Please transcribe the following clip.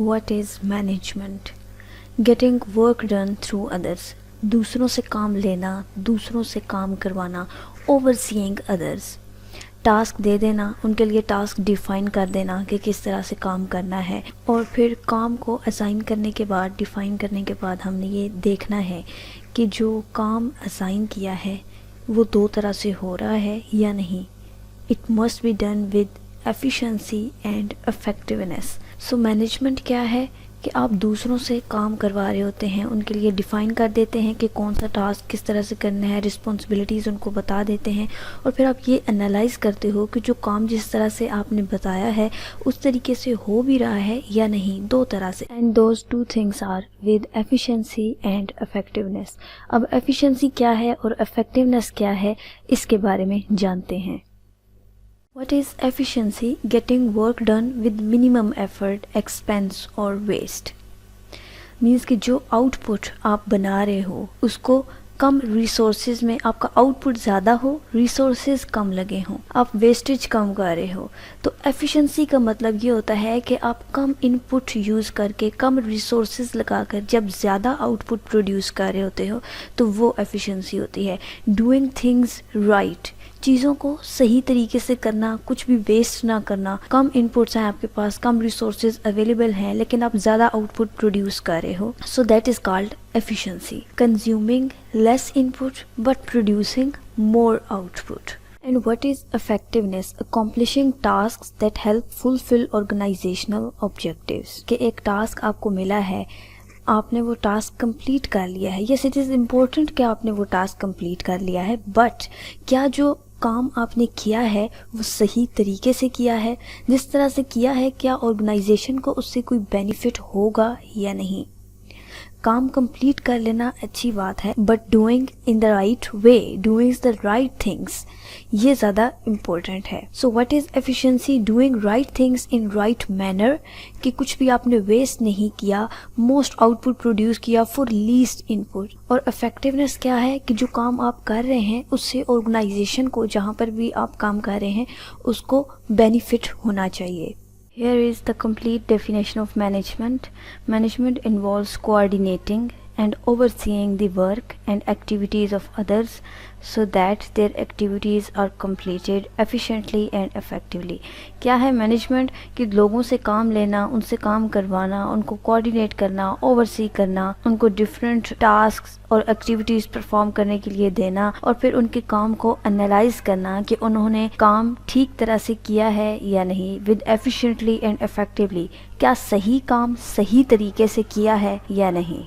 What is management? Getting work done through others. दूसरों से काम लेना, दूसरों से काम करवाना, overseeing others. टास्क दे देना, उनके लिए टास्क डिफ़ाइन कर देना कि किस तरह से काम करना है, और फिर काम को असाइन करने के बाद, डिफ़ाइन करने के बाद हमने ये देखना है कि जो काम असाइन किया है वो दो तरह से हो रहा है या नहीं. It must be done with efficiency and effectiveness. So management क्या है कि आप दूसरों से काम करवा रहे होते हैं, उनके लिए डिफ़ाइन कर देते हैं कि कौन सा टास्क किस तरह से करना है, रिस्पॉन्सिबिलिटीज़ उनको बता देते हैं, और फिर आप ये एनालाइज करते हो कि जो काम जिस तरह से आपने बताया है उस तरीके से हो भी रहा है या नहीं, दो तरह से. And those two things are with efficiency and effectiveness. अब एफिशिएंसी क्या है और इफेक्टिवनेस क्या है, इसके बारे में जानते हैं. What is efficiency? Getting work done with minimum effort, expense or waste. Means कि जो आउटपुट आप बना रहे हो उसको कम रिसोर्सेज में, आपका आउटपुट ज़्यादा हो, रिसोर्सेज कम लगे हों, आप वेस्टेज कम कर रहे हो. तो एफिशिएंसी का मतलब ये होता है कि आप कम इनपुट यूज़ करके, कम रिसोर्सेज लगाकर जब ज़्यादा आउटपुट प्रोड्यूस कर रहे होते हो तो वो एफिशिएंसी होती है. डूइंग थिंग्स राइट, चीज़ों को सही तरीके से करना, कुछ भी वेस्ट ना करना. कम इनपुट्स हैं आपके पास, कम रिसोर्सेज अवेलेबल हैं, लेकिन आप ज़्यादा आउटपुट प्रोड्यूस कर रहे हो. So that is called efficiency. Consuming less input but producing more output. And what is effectiveness? Accomplishing tasks that help fulfill organizational objectives. कि एक टास्क आपको मिला है, आपने वो टास्क कंप्लीट कर लिया है. यस, इट इज़ इम्पोर्टेंट कि आपने वो टास्क कंप्लीट कर लिया है, बट क्या जो काम आपने किया है वो सही तरीके से किया है, जिस तरह से किया है, क्या ऑर्गेनाइजेशन को उससे कोई बेनिफिट होगा या नहीं. काम कंप्लीट कर लेना अच्छी बात है, but doing in the right way, doing the right things, ये ज़्यादा इम्पोर्टेंट है. So what is efficiency? Doing right things in right manner, कि कुछ भी आपने वेस्ट नहीं किया, मोस्ट आउटपुट प्रोड्यूस किया फॉर लीस्ट इनपुट. और इफेक्टिवनेस क्या है कि जो काम आप कर रहे हैं उससे ऑर्गेनाइजेशन को, जहाँ पर भी आप काम कर रहे हैं, उसको बेनिफिट होना चाहिए. Here is the complete definition of management. Management involves coordinating and overseeing the work and activities of others so that their activities are completed efficiently and effectively. क्या है मैनेजमेंट? कि लोगों से काम लेना, उनसे काम करवाना, उनको कोऑर्डिनेट करना, ओवरसी करना, उनको डिफरेंट टास्क्स और एक्टिविटीज़ परफॉर्म करने के लिए देना, और फिर उनके काम को एनालाइज करना कि उन्होंने काम ठीक तरह से किया है या नहीं, विद एफिशिएंटली एंड इफेक्टिवली, क्या सही काम सही तरीके से किया है या नहीं.